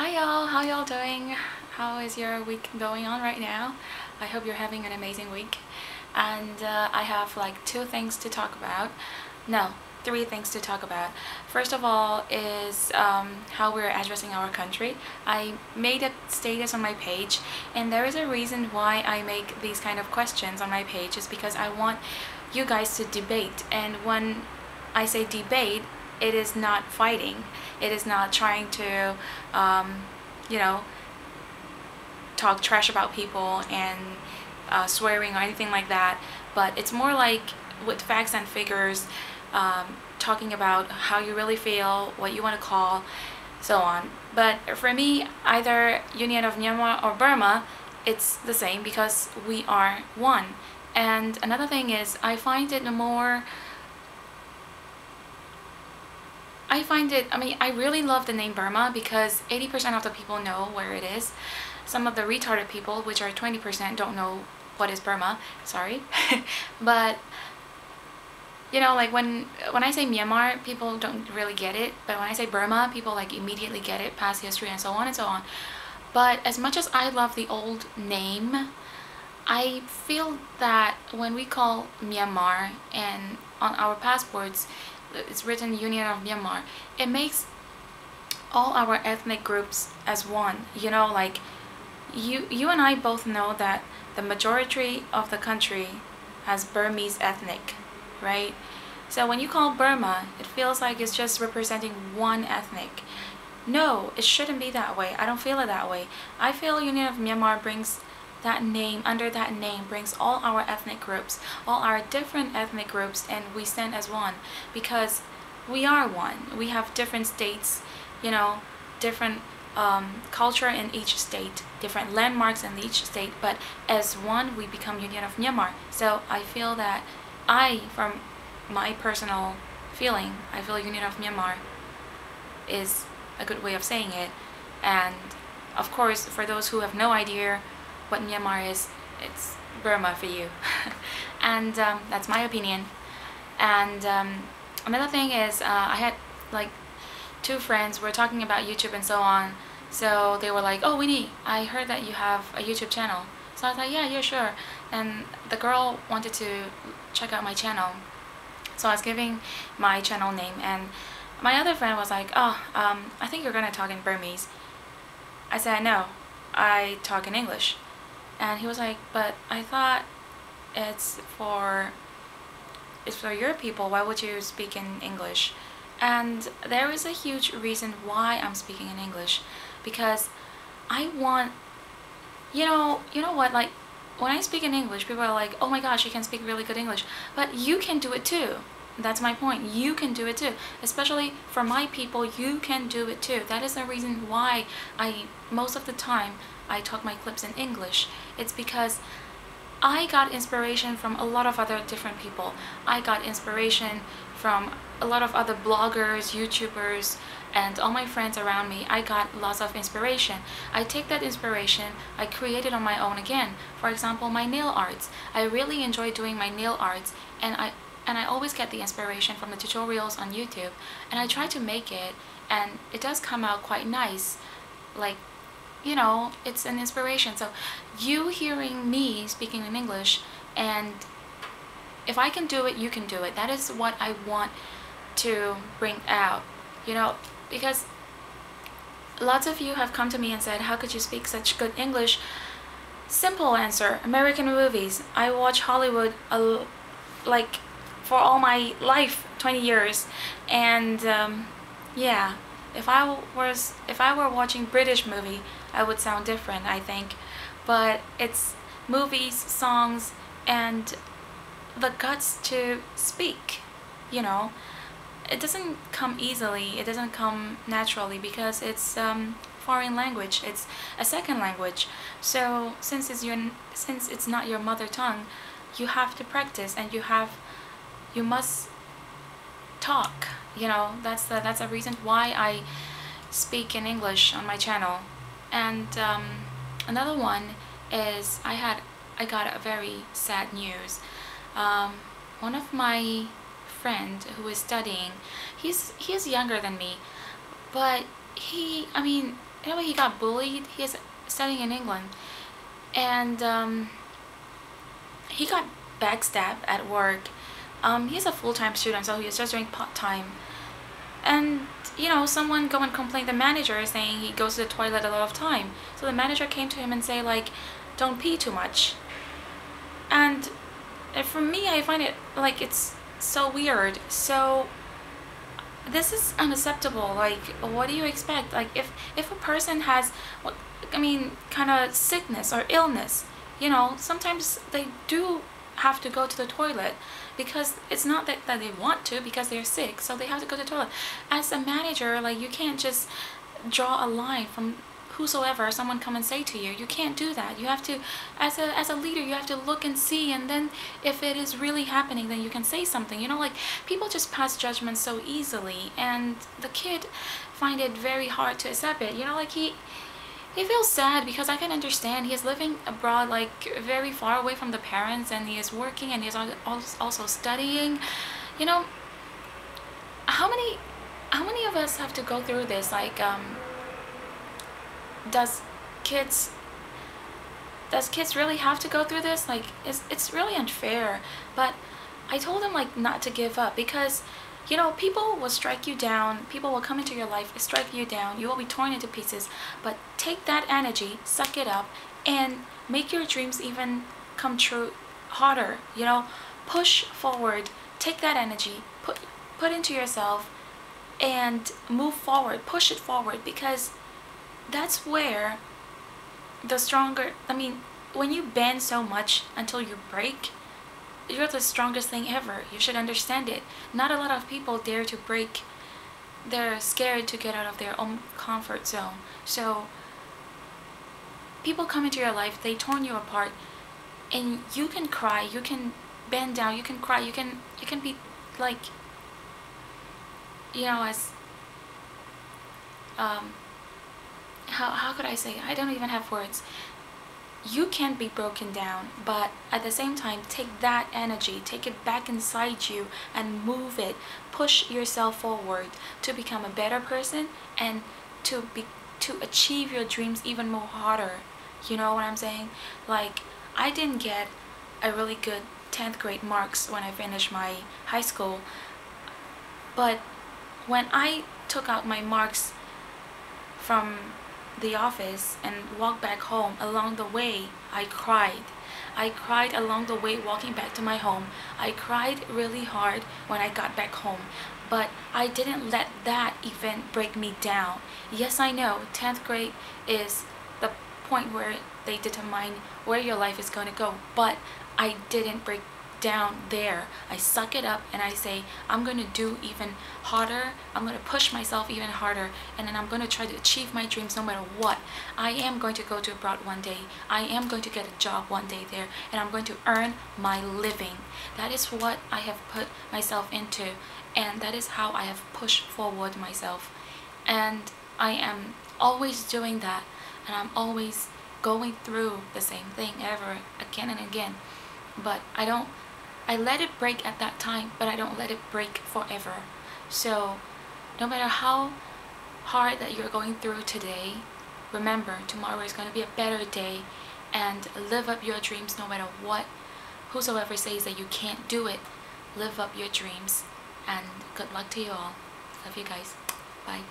Hi y'all, how y'all doing? How is your week going on right now? I hope you're having an amazing week. And I have like two things to talk about. No, three things to talk about. First of all is how we're addressing our country. I made a status on my page, and there is a reason why I make these kind of questions on my page is because I want you guys to debate. And when I say debate, it is not fighting. It is not trying to, you know, talk trash about people and swearing or anything like that. But it's more like with facts and figures, talking about how you really feel, what you want to call, so on. But for me, either Union of Myanmar or Burma, it's the same because we are one. And another thing is, I really love the name Burma because 80% of the people know where it is. Some of the retarded people, which are 20%, don't know what is Burma. Sorry. But, like when I say Myanmar, people don't really get it. But when I say Burma, people like immediately get it, past history and so on and so on. But as much as I love the old name, I feel that when we call Myanmar and on our passports it's written Union of Myanmar, it makes all our ethnic groups as one. Like you and I both know that the majority of the country has Burmese ethnic, right? So when you call Burma, it feels like it's just representing one ethnic. No, it shouldn't be that way. I don't feel it that way. I feel Union of Myanmar brings that name, under that name, brings all our ethnic groups, all our different ethnic groups, and we stand as one because we are one. We have different states, different culture in each state, different landmarks in each state, but as one we become Union of Myanmar. So I feel that from my personal feeling, I feel Union of Myanmar is a good way of saying it. And of course, for those who have no idea what Myanmar is, it's Burma for you. And that's my opinion. And another thing is, I had like two friends were talking about YouTube and so on. So they were like, "Oh, Winnie, I heard that you have a YouTube channel." So I was like, yeah, sure. And the girl wanted to check out my channel. So I was giving my channel name, and my other friend was like, "Oh, I think you're gonna talk in Burmese." I said, "No, I talk in English." And he was like, "But I thought it's for your people. Why would you speak in English?" And there is a huge reason why I'm speaking in English, because I want, you know what, like when I speak in English, people are like, "Oh my gosh, you can speak really good English." But you can do it too. That's my point. You can do it too. Especially for my people, you can do it too. That is the reason why most of the time, I talk my clips in English. It's because I got inspiration from a lot of other different people. I got inspiration from a lot of other bloggers, YouTubers, and all my friends around me. I got lots of inspiration. I take that inspiration, I create it on my own again. For example, my nail arts. I really enjoy doing my nail arts, and I always get the inspiration from the tutorials on YouTube, and I try to make it, and it does come out quite nice. Like, it's an inspiration. So you hearing me speaking in English, and if I can do it, you can do it. That is what I want to bring out, because lots of you have come to me and said, "How could you speak such good English?" Simple answer: American movies. I watch Hollywood like for all my life, 20 years, and yeah. If I were watching British movie, I would sound different, I think. But it's movies, songs, and the guts to speak. It doesn't come easily. It doesn't come naturally because it's foreign language. It's a second language. So since it's not your mother tongue, you have to practice, and you must talk. That's a reason why I speak in English on my channel. And another one is I got a very sad news. One of my friend who is studying, he's younger than me, but I mean, anyway, he got bullied. He is studying in England, and he got backstabbed at work. He's a full-time student, so he's just doing part-time. And you know, someone go and complain the manager saying he goes to the toilet a lot of time. So the manager came to him and say like, don't pee too much. And for me, I find it like it's so weird. So this is unacceptable. Like, what do you expect? Like, if a person has, what I mean, kind of sickness or illness, you know, sometimes they do have to go to the toilet, because it's not that they want to, because they're sick, so they have to go to the toilet. As a manager, like, you can't just draw a line from whosoever someone come and say to you. You can't do that. You have to, as a leader, you have to look and see, and then if it is really happening, then you can say something. You know, like, people just pass judgment so easily, and the kid find it very hard to accept it. You know, like, he feels sad, because I can understand he is living abroad, like very far away from the parents, and he is working, and he is also studying. You know, how many of us have to go through this? Like, does kids really have to go through this? Like, it's really unfair. But I told him, like, not to give up, because you know, people will strike you down, people will come into your life, strike you down, you will be torn into pieces, but take that energy, suck it up, and make your dreams even come true harder. You know, push forward, take that energy, put into yourself, and move forward, push it forward, because that's where the stronger, I mean, when you bend so much until you break, you're the strongest thing ever. You should understand it. Not a lot of people dare to break. They're scared to get out of their own comfort zone. So people come into your life, they torn you apart, and you can cry, you can bend down, you can cry, you can be like, you know, as how could I say it? I don't even have words. You can be broken down, but at the same time, take that energy, take it back inside you, and move it. Push yourself forward to become a better person, and to achieve your dreams even more harder. You know what I'm saying? Like, I didn't get a really good 10th grade marks when I finished my high school, but when I took out my marks from the office and walked back home, along the way I cried. I cried along the way walking back to my home. I cried really hard when I got back home, but I didn't let that event break me down. Yes, I know 10th grade is the point where they determine where your life is going to go, but I didn't break down there. I suck it up and I say, I'm going to do even harder. I'm going to push myself even harder, and then I'm going to try to achieve my dreams no matter what. I am going to go to abroad one day. I am going to get a job one day there, and I'm going to earn my living. That is what I have put myself into, and that is how I have pushed forward myself. And I am always doing that, and I'm always going through the same thing ever again and again. But I let it break at that time, but I don't let it break forever. So no matter how hard that you're going through today, remember, tomorrow is going to be a better day, and live up your dreams no matter what. Whosoever says that you can't do it, live up your dreams, and good luck to you all. Love you guys. Bye.